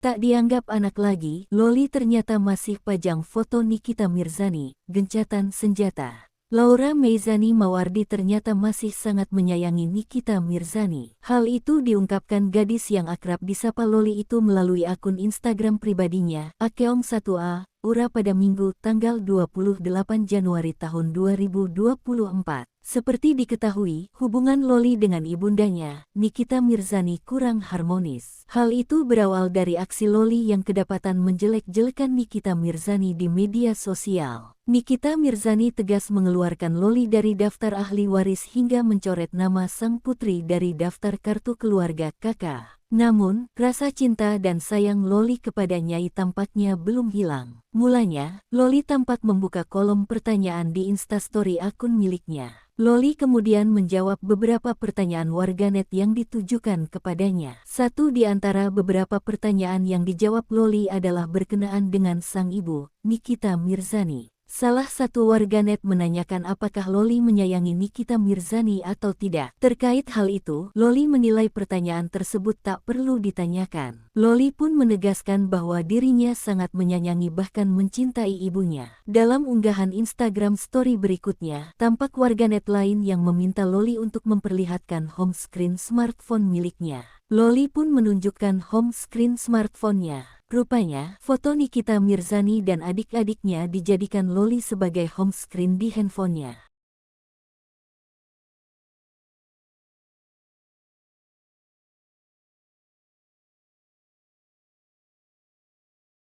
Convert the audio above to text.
Tak dianggap anak lagi, Loli ternyata masih pajang foto Nikita Mirzani, gencatan senjata. Laura Meizani Mawardi ternyata masih sangat menyayangi Nikita Mirzani. Hal itu diungkapkan gadis yang akrab disapa Loli itu melalui akun Instagram pribadinya, Akeong1A, Ura pada Minggu, tanggal 28 Januari tahun 2024. Seperti diketahui, hubungan Loli dengan ibundanya, Nikita Mirzani kurang harmonis. Hal itu berawal dari aksi Loli yang kedapatan menjelek-jelekan Nikita Mirzani di media sosial. Nikita Mirzani tegas mengeluarkan Loli dari daftar ahli waris hingga mencoret nama sang putri dari daftar kartu keluarga kakak. Namun, rasa cinta dan sayang Loli kepada Nyai tampaknya belum hilang. Mulanya, Loli tampak membuka kolom pertanyaan di Instastory akun miliknya. Loli kemudian menjawab beberapa pertanyaan warganet yang ditujukan kepadanya. Satu di antara beberapa pertanyaan yang dijawab Loli adalah berkenaan dengan sang ibu, Nikita Mirzani. Salah satu warganet menanyakan apakah Loli menyayangi Nikita Mirzani atau tidak. Terkait hal itu, Loli menilai pertanyaan tersebut tak perlu ditanyakan. Loli pun menegaskan bahwa dirinya sangat menyayangi bahkan mencintai ibunya. Dalam unggahan Instagram story berikutnya, tampak warganet lain yang meminta Loli untuk memperlihatkan home screen smartphone miliknya. Loli pun menunjukkan home screen smartphone-nya. Rupanya, foto Nikita Mirzani dan adik-adiknya dijadikan Loli sebagai home screen di handphonenya.